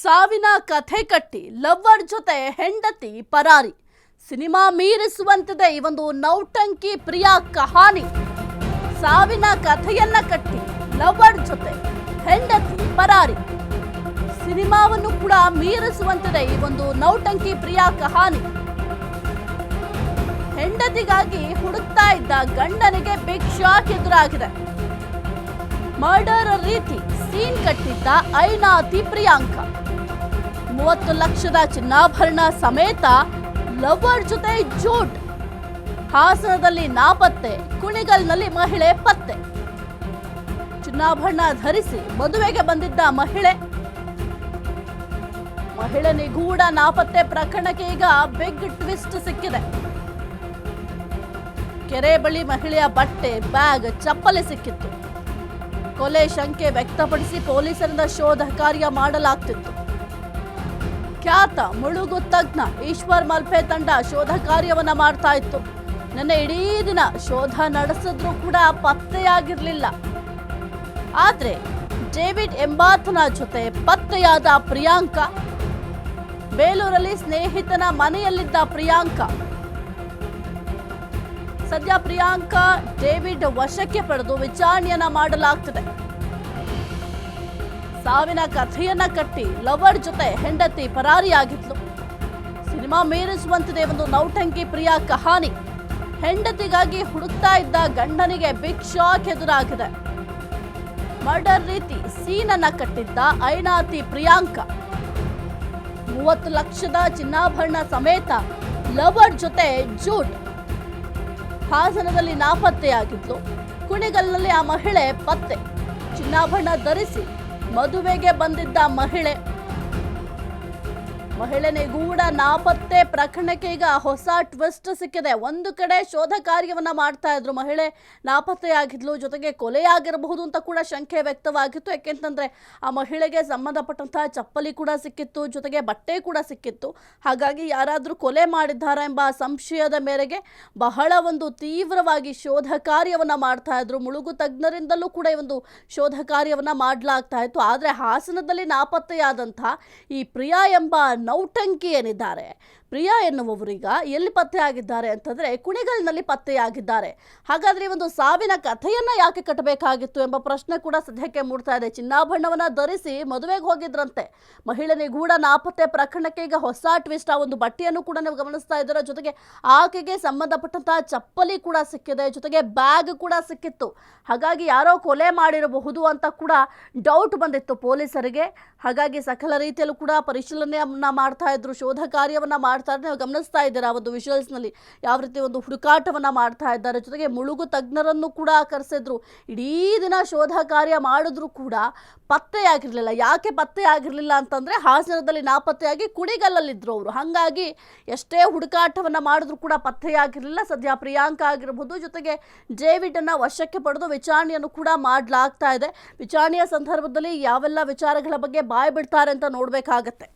ಸಾವಿನ ಕಥೆ ಕಟ್ಟಿ ಲವ್ವರ್ ಜೊತೆ ಹೆಂಡತಿ ಪರಾರಿ. ಸಿನಿಮಾ ಮೀರಿಸುವಂತಿದೆ ಈ ಒಂದು ನೌಟಂಕಿ ಪ್ರಿಯಾ ಕಹಾನಿ. ಸಾವಿನ ಕಥೆಯನ್ನ ಕಟ್ಟಿ ಲವ್ವರ್ ಜೊತೆ ಹೆಂಡತಿ ಪರಾರಿ. ಸಿನಿಮಾವನ್ನು ಕೂಡ ಮೀರಿಸುವಂತಿದೆ ಈ ಒಂದು ನೌಟಂಕಿ ಪ್ರಿಯಾ ಕಹಾನಿ. ಹೆಂಡತಿಗಾಗಿ ಹುಡುಕ್ತಾ ಇದ್ದ ಗಂಡನಿಗೆ ಬಿಗ್ ಶಾಕ್ ಎದುರಾಗಿದೆ. ಮರ್ಡರ್ ರೀತಿ ಸೀನ್ ಕಟ್ಟಿದ್ದ ಐನಾತಿ ಪ್ರಿಯಾಂಕಾ 30 ಲಕ್ಷದ ಚಿನ್ನಾಭರಣ ಸಮೇತ ಲವರ್ ಜೊತೆ ಜೋಡ್. ಹಾಸನದಲ್ಲಿ ನಾಪತ್ತೆ, ಕುಣಿಗಲ್ನಲ್ಲಿ ಮಹಿಳೆ ಪತ್ತೆ. ಚಿನ್ನಾಭರಣ ಧರಿಸಿ ಮದುವೆಗೆ ಬಂದಿದ್ದ ಮಹಿಳೆ ನಿಗೂಢ ನಾಪತ್ತೆ ಪ್ರಕರಣಕ್ಕೆ ಈಗ ಬಿಗ್ ಟ್ವಿಸ್ಟ್ ಸಿಕ್ಕಿದೆ. ಕೆರೆ ಬಳಿ ಮಹಿಳೆಯ ಬಟ್ಟೆ, ಬ್ಯಾಗ್, ಚಪ್ಪಲಿ ಸಿಕ್ಕಿತ್ತು. ಕೊಲೆ ಶಂಕೆ ವ್ಯಕ್ತಪಡಿಸಿ ಪೊಲೀಸರಿಂದ ಶೋಧ ಕಾರ್ಯ ಮಾಡಲಾಗ್ತಿತ್ತು. ಖ್ಯಾತ ಮುಳುಗು ತಜ್ಞ ಈಶ್ವರ್ ಮಲ್ಪೆ ತಂಡ ಶೋಧ ಕಾರ್ಯವನ್ನ ಮಾಡ್ತಾ ಇತ್ತು. ನಿನ್ನೆ ಇಡೀ ದಿನ ಶೋಧ ನಡೆಸಿದ್ರೂ ಕೂಡ ಪತ್ತೆಯಾಗಿರ್ಲಿಲ್ಲ. ಆದ್ರೆ ಡೇವಿಡ್ ಎಂಬಾತನ ಜೊತೆ ಪತ್ತೆಯಾದ ಪ್ರಿಯಾಂಕಾ, ಬೇಲೂರಲ್ಲಿ ಸ್ನೇಹಿತನ ಮನೆಯಲ್ಲಿದ್ದ ಪ್ರಿಯಾಂಕಾ. ಸದ್ಯ ಪ್ರಿಯಾಂಕಾ ಡೇವಿಡ್ ವಶಕ್ಕೆ ಪಡೆದು ವಿಚಾರಣೆಯನ್ನ ಮಾಡಲಾಗ್ತಿದೆ. ಸಾವಿನ ಕಥೆಯನ್ನ ಕಟ್ಟಿ ಲವರ್ ಜೊತೆ ಹೆಂಡತಿ ಪರಾರಿಯಾಗಿದ್ಲು. ಸಿನಿಮಾ ಮೀರಿಸುವಂತಿದೆ ಒಂದು ನೌಟಂಕಿ ಪ್ರಿಯಾ ಕಹಾನಿ. ಹೆಂಡತಿಗಾಗಿ ಹುಡುಕ್ತಾ ಇದ್ದ ಗಂಡನಿಗೆ ಬಿಗ್ ಶಾಕ್ ಎದುರಾಗಿದೆ. ಮರ್ಡರ್ ರೀತಿ ಸೀನನ್ನ ಕಟ್ಟಿದ್ದ ಐನಾತಿ ಪ್ರಿಯಾಂಕಾ 30 ಲಕ್ಷದ ಚಿನ್ನಾಭರಣ ಸಮೇತ ಲವರ್ ಜೊತೆ ಜೂಟ್. ಹಾಸನದಲ್ಲಿ ನಾಪತ್ತೆಯಾಗಿದ್ಲು. ಕುಣಿಗಲ್ನಲ್ಲಿ ಆ ಮಹಿಳೆ ಪತ್ತೆ. ಚಿನ್ನಾಭರಣ ಧರಿಸಿ ಮದುವೆಗೆ ಬಂದಿದ್ದ ಮಹಿಳೆ ನಿಗೂಢ ನಾಪತ್ತೆ ಪ್ರಕರಣಕ್ಕೆ ಈಗ ಹೊಸ ಟ್ವಿಸ್ಟ್ ಸಿಕ್ಕಿದೆ. ಒಂದು ಕಡೆ ಶೋಧ ಕಾರ್ಯವನ್ನ ಮಾಡ್ತಾ ಇದ್ರು, ಮಹಿಳೆ ನಾಪತ್ತೆಯಾಗಿದ್ಲು, ಜೊತೆಗೆ ಕೊಲೆಯಾಗಿರಬಹುದು ಅಂತ ಕೂಡ ಶಂಕೆ ವ್ಯಕ್ತವಾಗಿತ್ತು. ಯಾಕೆಂತಂದ್ರೆ ಆ ಮಹಿಳೆಗೆ ಸಂಬಂಧಪಟ್ಟಂತಹ ಚಪ್ಪಲಿ ಕೂಡ ಸಿಕ್ಕಿತ್ತು, ಜೊತೆಗೆ ಬಟ್ಟೆ ಕೂಡ ಸಿಕ್ಕಿತ್ತು. ಹಾಗಾಗಿ ಯಾರಾದ್ರೂ ಕೊಲೆ ಮಾಡಿದ್ದಾರಾ ಎಂಬ ಸಂಶಯದ ಮೇರೆಗೆ ಬಹಳ ಒಂದು ತೀವ್ರವಾಗಿ ಶೋಧ ಕಾರ್ಯವನ್ನ ಮಾಡ್ತಾ ಇದ್ರು. ಮುಳುಗು ತಜ್ಞರಿಂದಲೂ ಕೂಡ ಈ ಒಂದು ಶೋಧ ಕಾರ್ಯವನ್ನ ಮಾಡಲಾಗ್ತಾ ಇತ್ತು. ಆದ್ರೆ ಹಾಸನದಲ್ಲಿ ನಾಪತ್ತೆಯಾದಂತಹ ಈ ಪ್ರಿಯಾ ಎಂಬ ನೌಟಂಕಿ ಏನಿದ್ದಾರೆ, ಪ್ರಿಯಾ ಎನ್ನುವವರೀಗ ಎಲ್ಲಿ ಪತ್ತೆ ಆಗಿದ್ದಾರೆ ಅಂತಂದ್ರೆ ಕುಣಿಗಲ್ನಲ್ಲಿ ಪತ್ತೆಯಾಗಿದ್ದಾರೆ. ಹಾಗಾದ್ರೆ ಈ ಒಂದು ಸಾವಿನ ಕಥೆಯನ್ನ ಯಾಕೆ ಕಟ್ಟಬೇಕಾಗಿತ್ತು ಎಂಬ ಪ್ರಶ್ನೆ ಕೂಡ ಸದ್ಯಕ್ಕೆ ಮೂಡ್ತಾ ಇದೆ. ಚಿನ್ನಾಭರಣವನ್ನ ಧರಿಸಿ ಮದುವೆಗೆ ಹೋಗಿದ್ರಂತೆ. ಮಹಿಳೆ ನಿಗೂಢ ನಾಪತ್ತೆ ಪ್ರಕರಣಕ್ಕೆ ಈಗ ಹೊಸ ಟ್ವಿಸ್ಟ್. ಆ ಒಂದು ಬಟ್ಟೆಯನ್ನು ಕೂಡ ನೀವು ಗಮನಿಸ್ತಾ ಇದ್ದೀರಾ. ಜೊತೆಗೆ ಆಕೆಗೆ ಸಂಬಂಧಪಟ್ಟಂತಹ ಚಪ್ಪಲಿ ಕೂಡ ಸಿಕ್ಕಿದೆ, ಜೊತೆಗೆ ಬ್ಯಾಗ್ ಕೂಡ ಸಿಕ್ಕಿತ್ತು. ಹಾಗಾಗಿ ಯಾರೋ ಕೊಲೆ ಮಾಡಿರಬಹುದು ಅಂತ ಕೂಡ ಡೌಟ್ ಬಂದಿತ್ತು ಪೊಲೀಸರಿಗೆ. ಹಾಗಾಗಿ ಸಕಲ ರೀತಿಯಲ್ಲೂ ಕೂಡ ಪರಿಶೀಲನೆಯನ್ನ ಮಾಡ್ತಾ ಇದ್ರು, ಶೋಧ ಕಾರ್ಯವನ್ನ ಮಾಡ್ತಾ ಇದ್ದಾರೆ. ನೀವು ಗಮನಿಸ್ತಾ ಇದ್ದೀರಾ ಒಂದು ವಿಜುವಲ್ಸ್ ನಲ್ಲಿ ಯಾವ ರೀತಿ ಒಂದು ಹುಡುಕಾಟವನ್ನ ಮಾಡ್ತಾ ಇದ್ದಾರೆ. ಜೊತೆಗೆ ಮುಳುಗು ತಜ್ಞರನ್ನು ಕೂಡ ಕರೆಸಿದ್ರು. ಇಡೀ ದಿನ ಶೋಧ ಕಾರ್ಯ ಮಾಡಿದ್ರು ಕೂಡ ಪತ್ತೆಯಾಗಿರ್ಲಿಲ್ಲ. ಯಾಕೆ ಪತ್ತೆ ಆಗಿರ್ಲಿಲ್ಲ ಅಂತಂದ್ರೆ ಹಾಸನದಲ್ಲಿ ನಾಪತ್ತೆಯಾಗಿ ಕುಣಿಗಲ್ಲಲ್ಲಿದ್ರು ಅವರು. ಹಾಗಾಗಿ ಎಷ್ಟೇ ಹುಡುಕಾಟವನ್ನ ಮಾಡಿದ್ರು ಕೂಡ ಪತ್ತೆಯಾಗಿರ್ಲಿಲ್ಲ. ಸದ್ಯ ಪ್ರಿಯಾಂಕಾ ಆಗಿರಬಹುದು, ಜೊತೆಗೆ ಡೇವಿಡ್ ಅನ್ನ ವಶಕ್ಕೆ ಪಡೆದು ವಿಚಾರಣೆಯನ್ನು ಕೂಡ ಮಾಡಲಾಗ್ತಾ ಇದೆ. ವಿಚಾರಣೆಯ ಸಂದರ್ಭದಲ್ಲಿ ಯಾವೆಲ್ಲ ವಿಚಾರಗಳ ಬಗ್ಗೆ ಬಾಯ್ ಬಿಡ್ತಾರೆ ಅಂತ ನೋಡ್ಬೇಕಾಗತ್ತೆ.